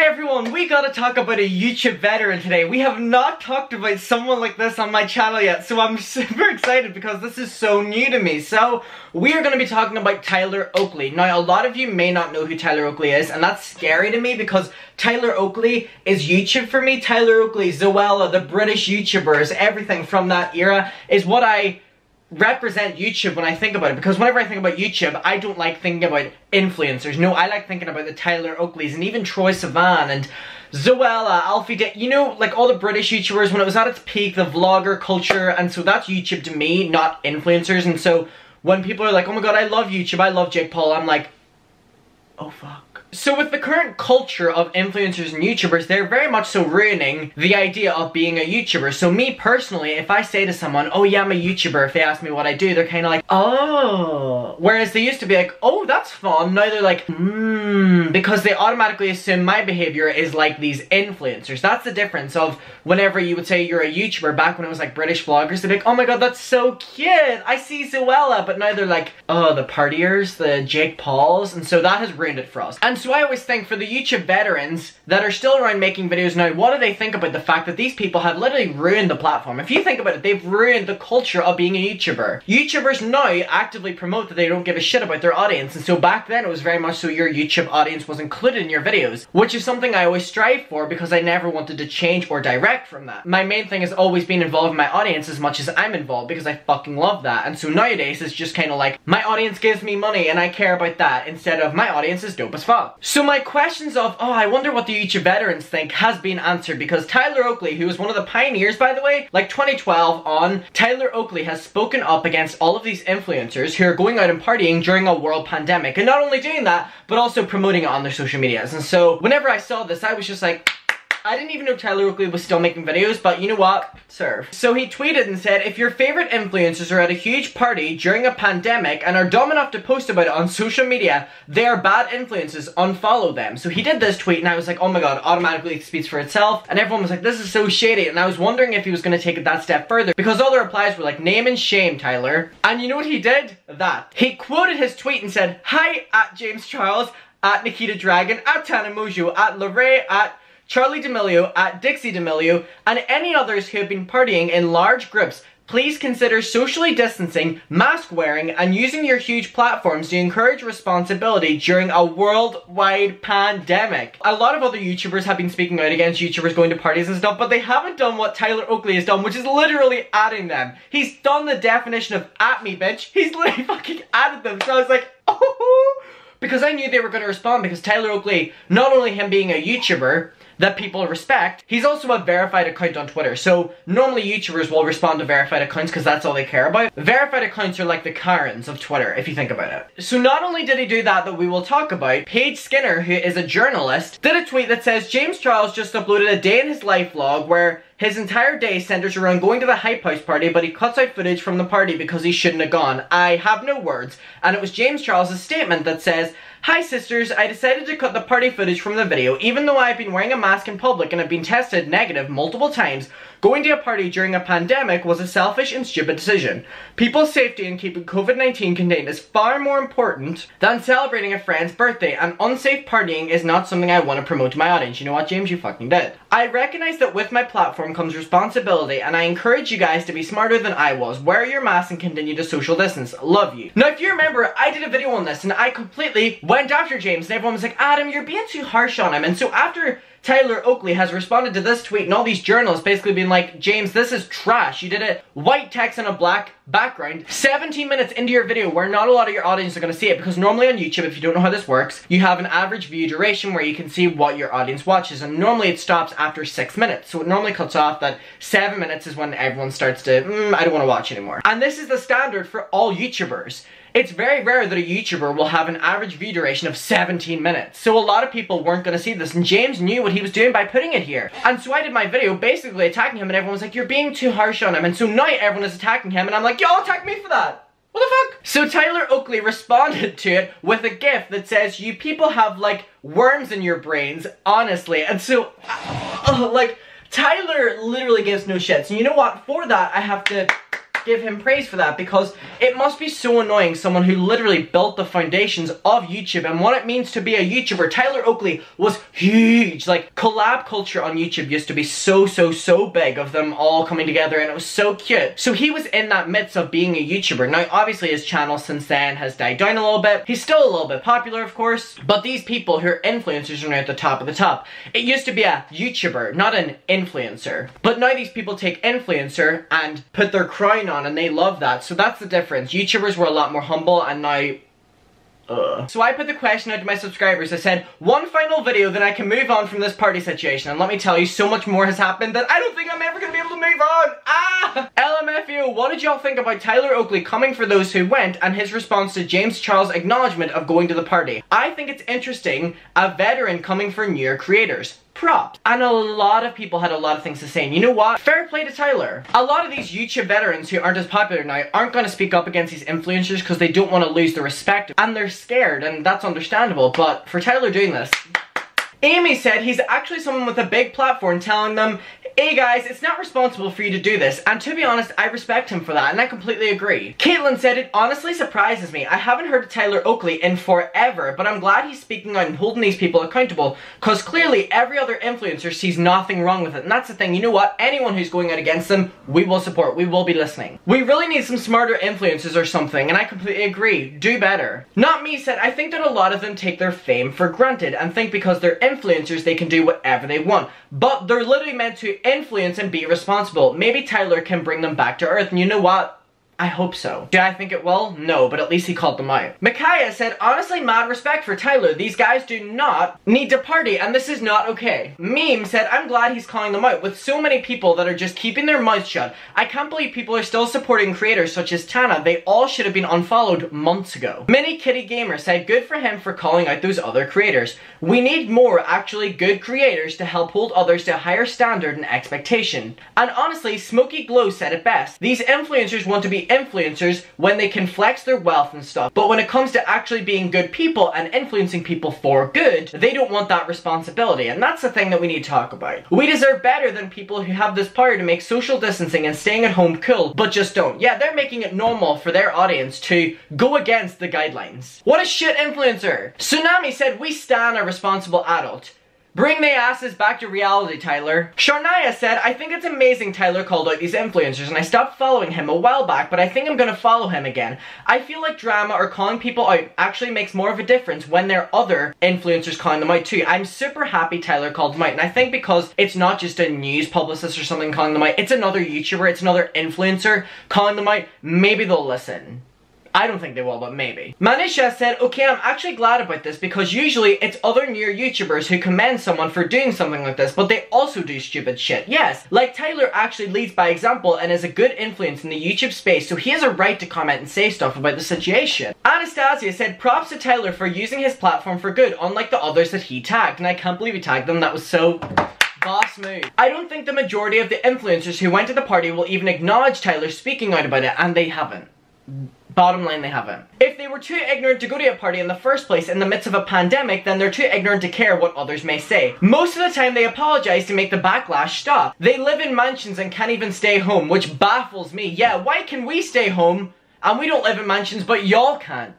Hi everyone, we gotta talk about a YouTube veteran today. We have not talked about someone like this on my channel yet, so I'm super excited because this is so new to me. So, we are gonna be talking about Tyler Oakley. Now, a lot of you may not know who Tyler Oakley is, and that's scary to me because Tyler Oakley is YouTube for me. Tyler Oakley, Zoella, the British YouTubers, everything from that era is what I represent YouTube when I think about it, because whenever I think about YouTube, I don't like thinking about influencers. No, I like thinking about the Tyler Oakleys and even Troye Sivan and Zoella, Alfie Day, you know, like all the British YouTubers when it was at its peak, the vlogger culture, and so that's YouTube to me, not influencers. And so when people are like, oh my god, I love YouTube, I love Jake Paul, I'm like, oh fuck. So with the current culture of influencers and YouTubers, they're very much so ruining the idea of being a YouTuber. So me personally, if I say to someone, oh yeah, I'm a YouTuber, if they ask me what I do, they're kind of like, oh. Whereas they used to be like, oh, that's fun. Now they're like, because they automatically assume my behavior is like these influencers. That's the difference of whenever you would say you're a YouTuber, back when it was like British vloggers, they'd be like, oh my god, that's so cute. I see Zoella. But now they're like, oh, the partiers, the Jake Pauls. And so that has ruined it for us. And so I always think for the YouTube veterans that are still around making videos now, what do they think about the fact that these people have literally ruined the platform? If you think about it, they've ruined the culture of being a YouTuber. YouTubers now actively promote that they don't give a shit about their audience, and so back then it was very much so your YouTube audience was included in your videos, which is something I always strive for because I never wanted to change or direct from that. My main thing has always been involved in my audience as much as I'm involved because I fucking love that, and so nowadays it's just kind of like, my audience gives me money and I care about that, instead of my audience is dope as fuck. So my questions of, oh, I wonder what the YouTube veterans think has been answered because Tyler Oakley, who was one of the pioneers, by the way, like 2012 on, Tyler Oakley has spoken up against all of these influencers who are going out and partying during a world pandemic, and not only doing that, but also promoting it on their social medias. And so whenever I saw this, I was just like, I didn't even know Tyler Oakley was still making videos, but you know what? Serve. So he tweeted and said, if your favorite influencers are at a huge party during a pandemic and are dumb enough to post about it on social media, they are bad influences, unfollow them. So he did this tweet and I was like, oh my god, automatically it speaks for itself. And everyone was like, this is so shady. And I was wondering if he was going to take it that step further because all the replies were like, name and shame, Tyler. And you know what he did? That. He quoted his tweet and said, hi at James Charles, at Nikita Dragon, at Tana Mojo, at Lorray, at Charlie D'Amelio, at Dixie D'Amelio, and any others who have been partying in large groups, please consider socially distancing, mask wearing, and using your huge platforms to encourage responsibility during a worldwide pandemic. A lot of other YouTubers have been speaking out against YouTubers going to parties and stuff, but they haven't done what Tyler Oakley has done, which is literally adding them. He's done the definition of at me, bitch. He's literally fucking added them. So I was like, oh, because I knew they were going to respond because Tyler Oakley, not only him being a YouTuber that people respect, he's also a verified account on Twitter. So normally YouTubers will respond to verified accounts because that's all they care about. Verified accounts are like the Karens of Twitter, if you think about it. So not only did he do that we will talk about, Paige Skinner, who is a journalist, did a tweet that says, James Charles just uploaded a day in his life vlog where his entire day centers around going to the Hype House party, but he cuts out footage from the party because he shouldn't have gone. I have no words. And it was James Charles' statement that says, hi sisters, I decided to cut the party footage from the video. Even though I've been wearing a mask in public and have been tested negative multiple times, going to a party during a pandemic was a selfish and stupid decision. People's safety and keeping COVID-19 contained is far more important than celebrating a friend's birthday, and unsafe partying is not something I want to promote to my audience. You know what, James? You fucking did. I recognize that with my platform comes responsibility, and I encourage you guys to be smarter than I was. Wear your mask and continue to social distance. Love you. Now, if you remember, I did a video on this, and I completely went after James, and everyone was like, Adam, you're being too harsh on him. And so after Tyler Oakley has responded to this tweet and all these journalists basically being like, James, this is trash. You did it white text on a black background 17 minutes into your video where not a lot of your audience are going to see it, because normally on YouTube, if you don't know how this works, you have an average view duration where you can see what your audience watches, and normally it stops after 6 minutes. So it normally cuts off that 7 minutes is when everyone starts to, I don't want to watch anymore. And this is the standard for all YouTubers. It's very rare that a YouTuber will have an average view duration of 17 minutes. So a lot of people weren't going to see this, and James knew what he was doing by putting it here. And so I did my video basically attacking him, and everyone was like, you're being too harsh on him. And so now everyone is attacking him, and I'm like, y'all attack me for that. What the fuck? So Tyler Oakley responded to it with a gif that says, you people have like worms in your brains, honestly. And so, like, Tyler literally gives no shits. And you know what? For that, I have to give him praise for that, because it must be so annoying someone who literally built the foundations of YouTube and what it means to be a YouTuber. Tyler Oakley was huge. Like, collab culture on YouTube used to be so big, of them all coming together, and it was so cute. So he was in that midst of being a YouTuber. Now, obviously his channel since then has died down a little bit. He's still a little bit popular, of course, but these people who are influencers are now at the top of the top. It used to be a YouTuber, not an influencer. But now these people take influencer and put their crown on, and they love that. So that's the difference. YouTubers were a lot more humble, and now So I put the question out to my subscribers. I said, one final video, then I can move on from this party situation. And let me tell you, so much more has happened that I don't think I'm ever going to be able to move on. LMFAO, what did y'all think about Tyler Oakley coming for those who went and his response to James Charles' acknowledgement of going to the party? I think it's interesting, a veteran coming for newer creators. Props. And a lot of people had a lot of things to say, and you know what? Fair play to Tyler. A lot of these YouTube veterans who aren't as popular now aren't going to speak up against these influencers because they don't want to lose the respect, and they're scared, and that's understandable. But for Tyler doing this, Amy said he's actually someone with a big platform telling them, hey guys, it's not responsible for you to do this, and to be honest, I respect him for that, and I completely agree. Caitlin said, it honestly surprises me. I haven't heard of Tyler Oakley in forever, but I'm glad he's speaking out and holding these people accountable, because clearly every other influencer sees nothing wrong with it, and that's the thing. You know what? Anyone who's going out against them, we will support. We will be listening. We really need some smarter influencers or something, and I completely agree. Do better. Not Me said, I think that a lot of them take their fame for granted and think because they're influencers they can do whatever they want, but they're literally meant to influence and be responsible. Maybe Tyler can bring them back to earth, and you know what? I hope so. Do I think it will? No, but at least he called them out. Micaiah said, honestly, mad respect for Tyler. These guys do not need to party, and this is not okay. Meme said, I'm glad he's calling them out. With so many people that are just keeping their mouths shut, I can't believe people are still supporting creators such as Tana. They all should have been unfollowed months ago. Mini Kitty Gamer said, good for him for calling out those other creators. We need more actually good creators to help hold others to a higher standard and expectation. And honestly, Smokey Glow said it best. These influencers want to be influencers when they can flex their wealth and stuff, but when it comes to actually being good people and influencing people for good, they don't want that responsibility, and that's the thing that we need to talk about. We deserve better than people who have this power to make social distancing and staying at home cool, but just don't. Yeah, they're making it normal for their audience to go against the guidelines. What a shit influencer! Tsunami said, we stan a responsible adult. Bring the asses back to reality, Tyler. Sharnaya said, I think it's amazing Tyler called out these influencers, and I stopped following him a while back, but I think I'm gonna follow him again. I feel like drama or calling people out actually makes more of a difference when there are other influencers calling them out too. I'm super happy Tyler called them out, and I think because it's not just a news publicist or something calling them out, it's another YouTuber, it's another influencer calling them out, maybe they'll listen. I don't think they will, but maybe. Manisha said, okay, I'm actually glad about this because usually it's other newer YouTubers who commend someone for doing something like this, but they also do stupid shit. Yes, like Tyler actually leads by example and is a good influence in the YouTube space, so he has a right to comment and say stuff about the situation. Anastasia said, props to Tyler for using his platform for good, unlike the others that he tagged, and I can't believe he tagged them. That was so boss move. I don't think the majority of the influencers who went to the party will even acknowledge Tyler speaking out about it, and they haven't. Bottom line, they haven't. If they were too ignorant to go to a party in the first place in the midst of a pandemic, then they're too ignorant to care what others may say. Most of the time they apologize to make the backlash stop. They live in mansions and can't even stay home, which baffles me. Yeah, why can we stay home and we don't live in mansions but y'all can't?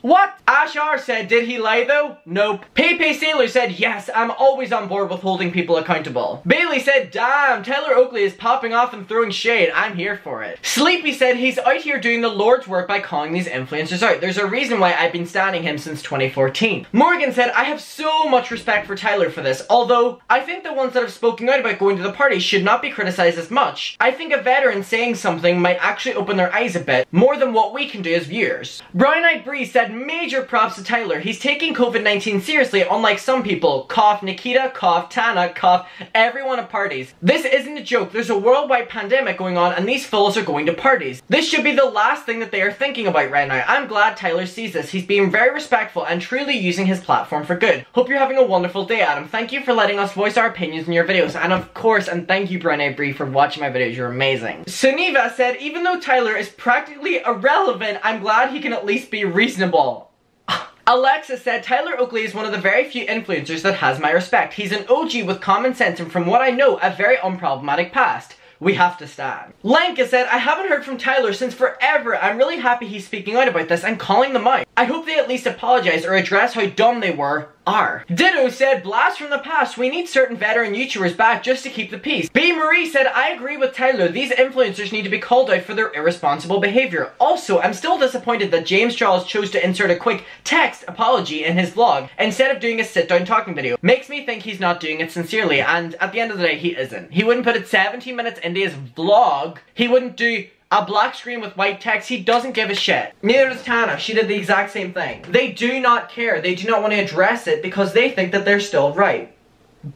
What? Ashar said, did he lie though? Nope. Pepe Sailor said, yes, I'm always on board with holding people accountable. Bailey said, damn, Tyler Oakley is popping off and throwing shade. I'm here for it. Sleepy said, he's out here doing the Lord's work by calling these influencers out. There's a reason why I've been standing him since 2014. Morgan said, I have so much respect for Tyler for this, although I think the ones that have spoken out about going to the party should not be criticized as much. I think a veteran saying something might actually open their eyes a bit, more than what we can do as viewers. Brown Eyed Bree said, major props to Tyler. He's taking COVID-19 seriously, unlike some people. Cough Nikita, cough Tana, cough everyone at parties. This isn't a joke. There's a worldwide pandemic going on and these fools are going to parties. This should be the last thing that they are thinking about right now. I'm glad Tyler sees this. He's being very respectful and truly using his platform for good. Hope you're having a wonderful day, Adam. Thank you for letting us voice our opinions in your videos, and of course, and thank you Brown Eyed Bree for watching my videos. You're amazing. Suniva said, even though Tyler is practically irrelevant, I'm glad he can at least be reasonable. Alexa said, Tyler Oakley is one of the very few influencers that has my respect. He's an OG with common sense and from what I know, a very unproblematic past. we have to stand. Lanka said, I haven't heard from Tyler since forever. I'm really happy he's speaking out about this and calling them out. I hope they at least apologize or address how dumb they were. Ditto said, blast from the past, we need certain veteran YouTubers back just to keep the peace. B. Marie said, I agree with Tyler, these influencers need to be called out for their irresponsible behavior. Also, I'm still disappointed that James Charles chose to insert a quick text apology in his vlog instead of doing a sit-down talking video. Makes me think he's not doing it sincerely, and at the end of the day, he isn't. He wouldn't put it 17 minutes into his vlog. He wouldn't do a black screen with white text. He doesn't give a shit. Neither does Tana. She did the exact same thing. They do not care. They do not want to address it because they think that they're still right.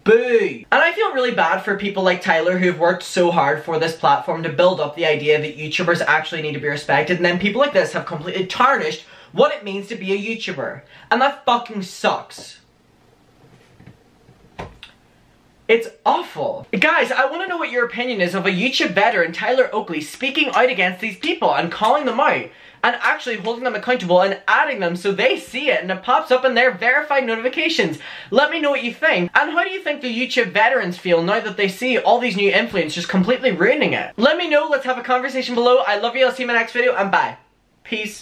Boo! And I feel really bad for people like Tyler who've worked so hard for this platform to build up the idea that YouTubers actually need to be respected, and then people like this have completely tarnished what it means to be a YouTuber. And that fucking sucks. It's awful. Guys, I want to know what your opinion is of a YouTube veteran, Tyler Oakley, speaking out against these people and calling them out and actually holding them accountable and adding them so they see it and it pops up in their verified notifications. Let me know what you think. And how do you think the YouTube veterans feel now that they see all these new influencers completely ruining it? Let me know. Let's have a conversation below. I love you. I'll see you in my next video and bye. Peace.